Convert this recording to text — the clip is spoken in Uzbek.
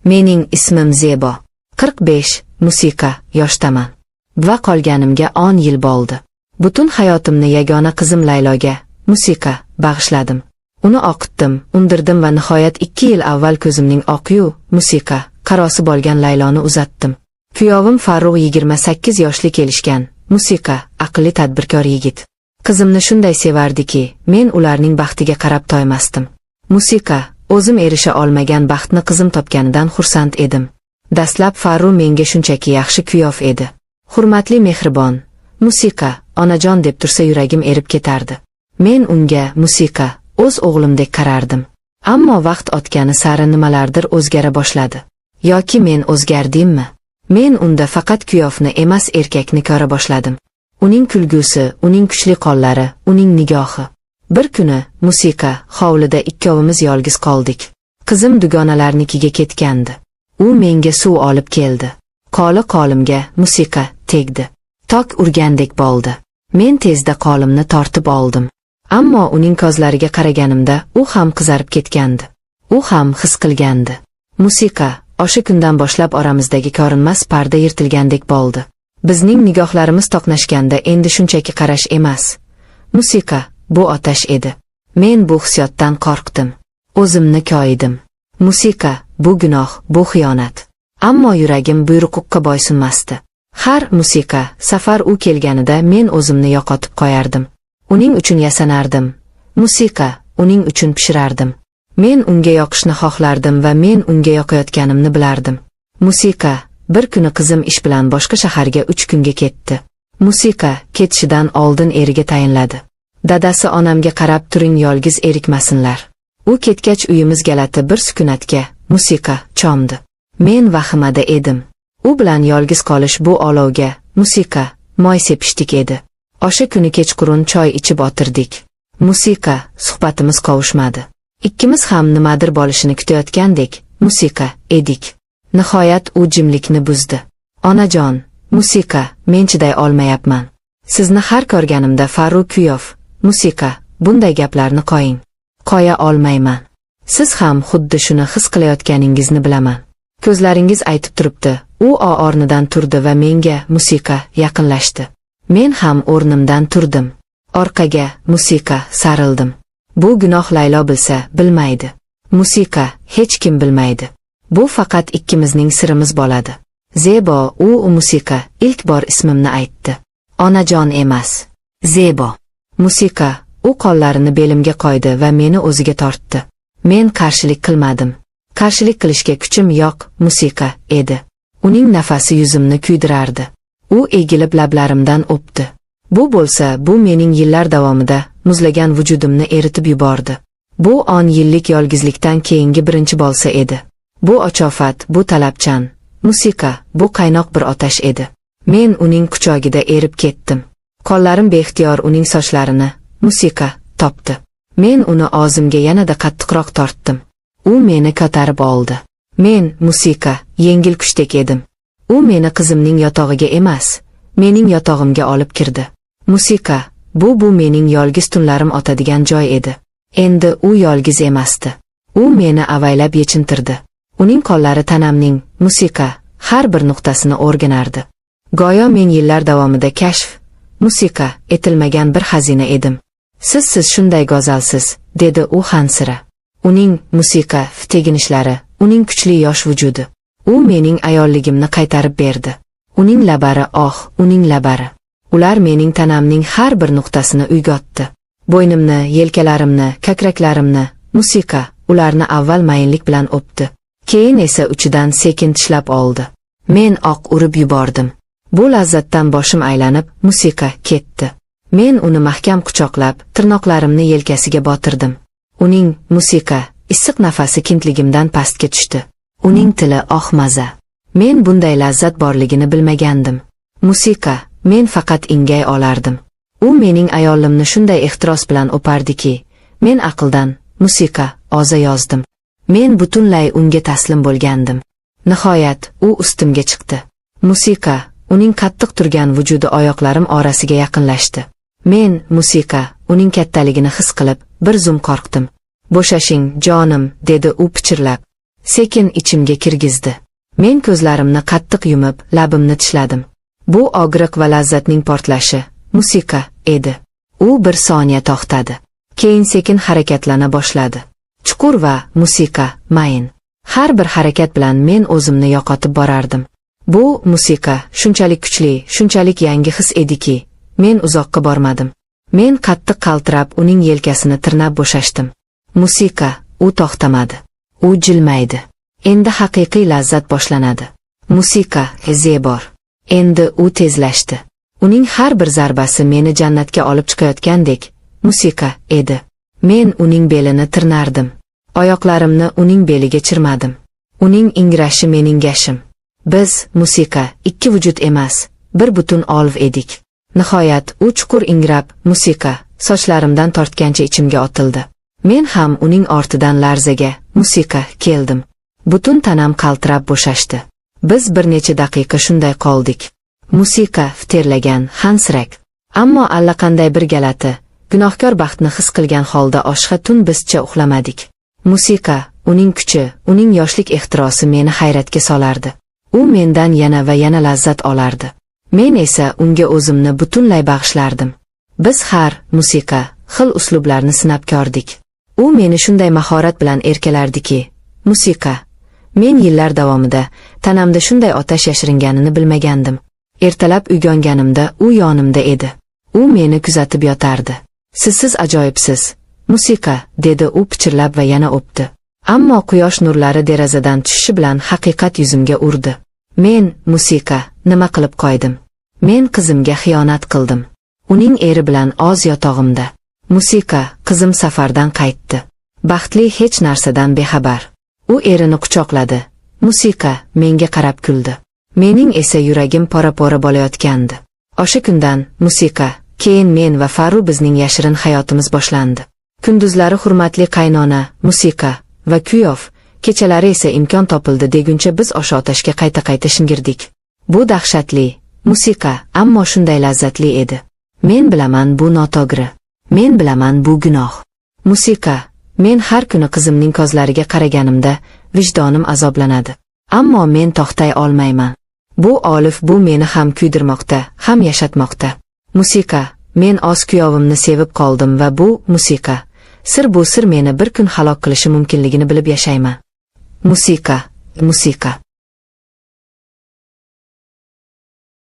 Mening ismim Zebo. 45, musiqa, yoshdaman. Va qolganimga 10 yil bo'ldi. Butun hayotimni yagona qizim Layloga, musiqa, bag'ishladim. Uni o'qitdim, undirdim va nihoyat 2 yil avval ko'zimning oq-yu, musiqa, qarosi bo'lgan Layloni uzatdim. Kuyovim Farruh 28 yoshli kelishgan, musiqa, aqlli tadbirkor yigit. Qizimni shunday sevardiki, men ularning baxtiga qarab toymasdim. Musiqa, o'zim erisha olmagan baxtni qizim topganidan xursand edim. Dastlab Farruh menga shunchaki yaxshi kuyov edi. Hurmatli mehribon, musiqa, onajon deb tursa yuragim erib ketardi. Men unga, musiqa, o'z o'g'limdek qarardim. Ammo vaqt o'tgani sari nimalardir o'zgara boshladi. Yoki men o'zgardimmi? Men unda faqat kuyovni emas erkakni ko'ra boshladim. Uning kulgusi, uning kuchli qo'llari, uning nigohi. Bir kuni, musiqa, hovlida ikkovimiz yolg'iz qoldik. Qizim dugonalarnikiga ketgandi. U menga suv olib keldi. Qo'limga, musiqa, tegdi. Tok urgandek bo'ldi. Men tezda qo'limni tortib oldim. Ammo uning ko'zlariga qaraganimda u ham qizarib ketgandi. U ham his qilgandi. Musiqa, o'sha kundan boshlab oramizdagi ko'rinmas parda yirtilgandek bo'ldi. Bizning nigohlarimiz to'qnashganda endi shunchaki qarash emas. Musiqa, bu otash edi. Men bu hissiyotdan qo'rqdim. O'zimni koyidim. Musiqa, bu gunoh, bu xiyonat. Ammo yuragim buyruqqa bo'ysunmasdi. Har musiqa, safar u kelganida men o'zimni yo'qotib qo'yardim. Uning uchun yasanardim. Musiqa, uning uchun pishirardim. Men unga yoqishni xohlardim va men unga yoqayotganimni bilardim. Musiqa, bir kuni qizim ish bilan boshqa shaharga 3 kunga ketdi. Musiqa, ketishidan oldin eriga tayinladi. Dadasi onamga qarab turing, yolg'iz erikmasinlar. U ketgach uyimiz galati bir sukunatga, musiqa, cho'mdi. Men vahimada edim. U bilan yolg'iz qolish bu olovga, musiqa, moy sepishdik edi. O'sha kuni kechqurun choy ichib o'tirdik. Musiqa, suhbatimiz qovushmadi. Ikkimiz ham nimadir bo'lishini kutayotgandek, musiqa, edik. Nihoyat u jimlikni buzdi. Onajon, musiqa, men chiday olmayapman. Sizni har ko'rganimda Farruh kuyov, musiqa, bunday gaplarni qo'ying. Qo'ya olmayman. Siz ham xuddi shuni his qilayotganingizni bilaman. Ko'zlaringiz aytib turibdi. U o'rnidan turdi va menga, musiqa, yaqinlashdi. Men ham o'rnimdan turdim. Orqaga, musiqa, sarildim. Bu gunoh Laylo bilsa, bilmaydi. Musiqa, hech kim bilmaydi. Bu faqat ikkimizning sirimiz bo'ladi. Zebo, u musiqa, ilk bor ismimni aytdi. Onajon emas. Zebo. Musiqa, u qo'llarini belimga qo'ydi va meni o'ziga tortdi. Men qarshilik qilmadim. Qarshilik qilishga kuchim yo'q, musiqa, edi. Uning nafasi yuzimni kuydirardi. U egilib lablarimdan o'pdi. Bu bo'lsa, bu mening yillar davomida muzlagan vujudimni eritib yubordi. Bu 10 yillik yolg'izlikdan keyingi birinchi bo'lsa edi. Bu ochofat, bu talabchan, musiqa, bu qaynoq bir otash edi. Men uning quchogida erib ketdim. Qo'llarim beixtiyor uning sochlarini, musiqa, topdi. Men uni og'zimga yanada qattiqroq tortdim. U meni ko'tarib oldi. Men, musiqa, yengil kuchdek edim. U meni qizimning yotog'iga emas, mening yotog'imga olib kirdi. Musiqa, bu mening yolg'iz tunlarim o'tadigan joy edi. Endi u yolg'iz emasdi. U meni avaylab yechintirdi. Uning qo'llari tanamning, musiqa, har bir nuqtasini o'rganardi. Go'yo men yillar davomida kashf, musiqa, etilmagan bir xazina edim. Siz shunday go'zalsiz, dedi u hansira. Uning, musiqa, teginishlari, uning kuchli yosh vujudi. U mening ayolligimni qaytarib berdi. Uning lablari, uning lablari. Ular mening tanamning har bir nuqtasini uyg'otdi. Bo'ynimni, yelkalarimni, ko'kraklarimni, musiqa, ularni avval mayinlik bilan o'pdi. Keyin esa uchidan sekin tishlab oldi. Men urib yubordim. Bu lazzatdan boshim aylanib, musiqa, ketdi. Men uni mahkam quchoqlab, tirnoqlarimni yelkasiga botirdim. Uning, musiqa, issiq nafasi kintligimdan pastga tushdi. Uning tili maza. Men bunday lazzat borligini bilmagandim. Musiqa, men faqat ingay olardim. U mening ayolimni shunday ehtiros bilan o'pardiki, men aqldan, musiqa, oza yozdim. Men butunlay unga taslim bo'lgandim. Nihoyat, u ustimga chiqdi. Musiqa, uning qattiq turgan vujudi oyoqlarim orasiga yaqinlashdi. Men, musiqa, uning kattaligini his qilib, bir zum qo'rqdim. Bo'shashing, jonim, dedi u pichirlab. sekin ichimga kirgizdi. Men ko'zlarimni qattiq yumib, labimni tishladim. Bu og'riq va lazzatning portlashi, musiqa edi. U bir soniya to'xtadi. Keyin sekin harakatlana boshladi. Chuqur va musiqa, mayin. Har bir harakat bilan men o'zimni yo'qotib borardim. Bu musiqa shunchalik kuchli, shunchalik yangi his ediki, men uzoqqa bormadim. Men qattiq qaltirab uning yelkasini tirnab bo'shashdim. Musiqa, u to'xtamadi. U jilmaydi. Endi haqiqiy lazzat boshlanadi. Musiqa, zebor. Endi u tezlashdi. Uning har bir zarbasi meni jannatga olib chiqayotgandek, musiqa edi. Men uning belini tirnardim. Oyoqlarimni uning beliga chirmadim. Uning ingrashi mening gashim. Biz, musiqa, ikki vujud emas, bir butun olv edik. Nihoyat u chuqur ingrab, musiqa, sochlarimdan tortgancha ichimga otildi. Men ham uning ortidan larzaga, musiqa, keldim. Butun tanam qaltirab bo'shashdi. Biz bir necha daqiqa shunday qoldik. Musiqa terlagan, hansirag. Ammo allaqanday bir galati, gunohkor baxtni his qilgan holda oshqa tun bizcha uxlamadik. Musiqa, uning kuchi, uning yoshlik ehtirosi meni hayratga solardi. U mendan yana va yana lazzat olardi. Men esa unga o'zimni butunlay bag'ishlardim. Biz har musiqa, xil uslublarni sinab ko'rdik. U meni shunday mahorat bilan erkalardiki, musiqa. Men yillar davomida tanamda shunday otash yashiringanini bilmagandim. Ertalab uyg'onganimda u yonimda edi. U meni kuzatib yotardi. Siz ajoyibsiz, musiqa, dedi u pichirlab va yana o'pdi. Ammo quyosh nurlari derazadan tushishi bilan haqiqat yuzimga urdi. Men, musiqa, nima qilib qo'ydim? Men qizimga xiyonat qildim. Uning eri bilan oz yotog'imda. Musiqa, qizim safardan qaytdi. Baxtli hech narsadan bexabar. U erini quchoqladi. Musiqa menga qarab kuldi. Mening esa yuragim pora-pora bo'layotgandi. O'sha kundan, musiqa, keyin men va Faru bizning yashirin hayotimiz boshlandi. Kunduzlari hurmatli qaynona, musiqa va kuyov, kechalari esa imkon topildi deguncha biz o'sha otashga qayta-qayta shingirdik. Bu dahshatli, musiqa, ammo shunday lazzatli edi. Men bilaman bu noto'g'ri. Men bilaman bu gunoh. Musiqa, men har kuni qizimning ko'zlariga qaraganimda vijdonim azoblanadi. Ammo men to'xtay olmayman. Bu olif bu meni ham kuydirmoqda, ham yashatmoqda. Musiqa, men o'z kuyovimni sevib qoldim va bu musiqa. Bu sir meni bir kun halok qilishi mumkinligini bilib yashayman. Musiqa, musiqa.